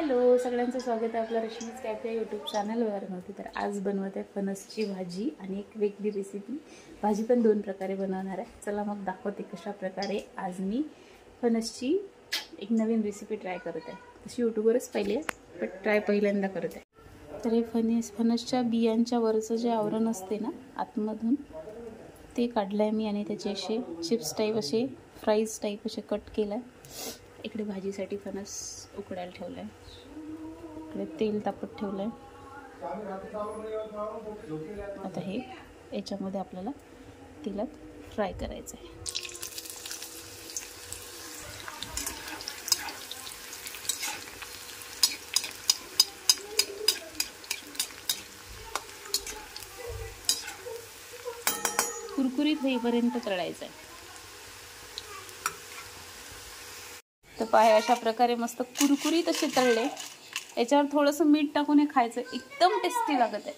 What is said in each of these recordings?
Hello, सगळ्यांचं स्वागत आहे आपल्या रश्मीज कॅफे यूट्यूब चॅनलवरती। तर आज बनवत आहे फणसची भाजी आणि एक वेगळी रेसिपी। भाजी पण दोन प्रकारे बनवणार आहे। चला मग दाखवते कशा प्रकारे आज मी फणसची एक नवीन रेसिपी ट्राय करत आहे। तशी यूट्यूबवरच पाहिली आहे पण ट्राय पहिल्यांदा करत आहे। तर हे फणसच्या बियांच्या वरचं जे आवरण असते ना आतमधून ते काढलं आहे मी आणि त्याचे असे चिप्स टाईप असे फ्राईज टाईप असे कट केलं आहे। इकडे भाजीसाठी फणस उकडायला ठेवलाय, इकडे तेल तापत ठेवलंय। आता हे याच्यामध्ये आपल्याला तेलात फ्राय करायचं आहे। कुरकुरीत होईपर्यंत तळायचं आहे। तर पाहे अशा प्रकारे मस्त कुरकुरीत असे तळले। याच्यावर थोडंसं मीठ टाकून हे खायचं, एकदम टेस्टी लागत आहे।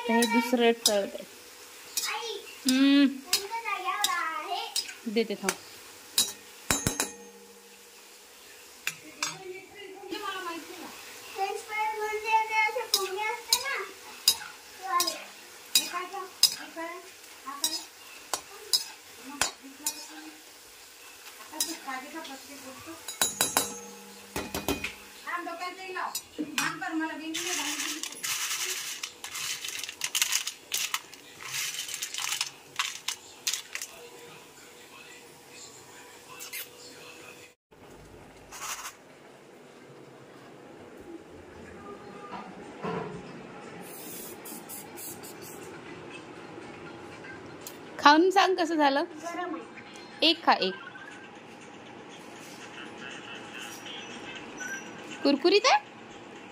तर हे दुसरं तळत आहे। देते थांब। खाऊन सांग कसं झालं। एक खा, एक कुरकुरीत आहे,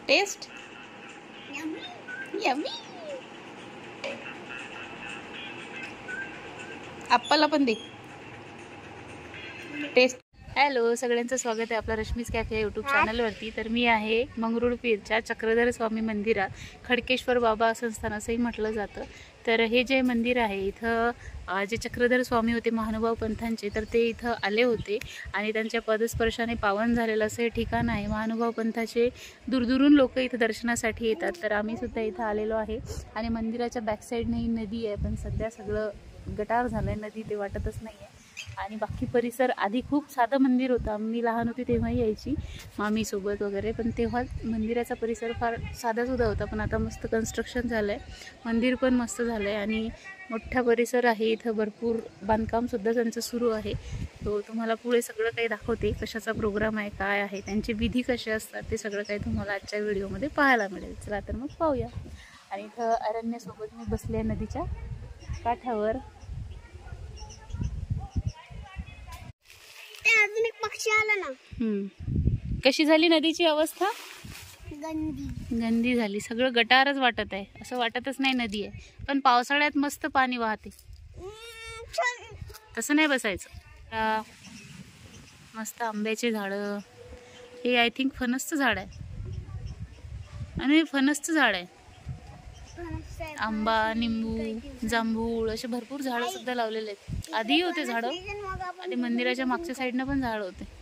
टेस्ट यम्मी। आपल्याला पण दे टेस्ट। हॅलो, सगळ्यांचं स्वागत आहे आपल्या रश्मीज कॅफे यूट्यूब चॅनलवरती। तर मी आहे मंगरुळपीरच्या चक्रधर स्वामी मंदिरात, खडकेश्वर बाबा संस्थान असंही म्हटलं जातं। तर हे जे मंदिर आहे इथं जे चक्रधर स्वामी होते महानुभाव पंथांचे, तर ते इथं आले होते आणि त्यांच्या पदस्पर्शाने पावन झालेलं असं हे ठिकाण आहे। महानुभाव पंथाचे दूरदूरून लोक इथं दर्शनासाठी येतात। तर आम्ही सुद्धा इथं आलेलो आहे आणि मंदिराच्या बॅक साईडने ही नदी आहे, पण सध्या सगळं गटार झालंय, नदी ते वाटतच नाही आहे। आणि बाकी परिसर आधी खूप साधं मंदिर होतं, मी लहान होती तेव्हाही यायची मामी सोबत वगैरे, पण तेव्हा मंदिराचा परिसर फार साधासुद्धा होता। पण आता मस्त कन्स्ट्रक्शन झालंय, मंदिर पण मस्त झालंय आणि मोठा परिसर आहे। इथं भरपूर बांधकाम सुद्धा त्यांचं सुरू आहे। तो तुम्हाला पुढे सगळं काही दाखवते, कशाचा प्रोग्राम आहे, काय आहे, त्यांचे विधी कसे असतात, ते सगळं काही तुम्हाला आजच्या व्हिडिओमध्ये पाहायला मिळेल। चला तर मग पाहूया। आणि इथं अरण्यासोबत मी बसले आहे नदीच्या काठावर। अजून एक पक्षी आला ना। कशी झाली नदीची अवस्था? गंदी झाली, सगळं गटारच वाटत आहे, असं वाटतच नाही नदी आहे। पण पावसाळ्यात मस्त पाणी वाहते, तसं नाही बसायचं। मस्त आंब्याचे झाडं, हे आय थिंक फणसचं झाड आहे आणि फणसचं झाड आहे। आंबा, निंबू, जांभूळ असे भरपूर झाडं सुद्धा लावलेले आहेत। आधीही होते झाडं आणि मंदिराच्या मागच्या साईडनं पण झाड होते।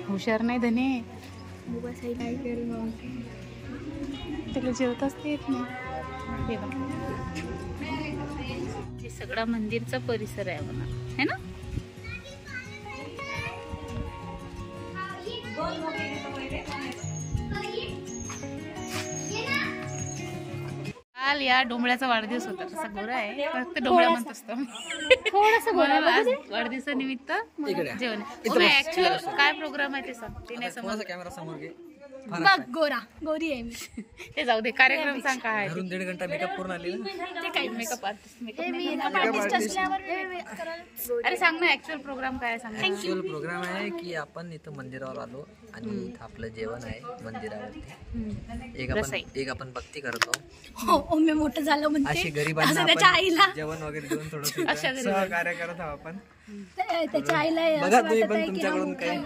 हुशार नाही धने, त्याला जेवताच ते येत नाही. हे बघ, हे सगळा मंदिरचा परिसर आहे म्हणा, है ना. काल या डोंबळ्याचा वाढदिवस होता. तसा गोरा आहे, फक्त डोंबळा म्हणत असतो. वाढदिवसानिमित्त जेवण. ऍक्च्युअल काय प्रोग्राम आहे ते सांग. ते नाही समज. कॅमेरा समोर घे. बघ गोरा गोरी आहे मी. ते जाऊ दे, कार्यक्रम सांग काय आहे. घरून 1.5 घंटा मेकअप करून आली ना. ते काही मेकअप आर्टिस्ट असल्यावर अरे सांग ना, ऍक्च्युअल प्रोग्राम काय सांग. ऍक्च्युअल प्रोग्राम आहे की आपण इथं मंदिरावर आलो आणि इथं आपलं जेवण आहे मंदिरावरती. एक आपण भक्ती करतो. हो, मी मोठं झालं म्हणते. अशी गरिबांना त्याच्या आईला जेवण वगैरे देऊन थोडं सहकार्य करत आहोत आपण. त्याच्या आईला बघा तुम्ही पण तुमच्याकडून काही.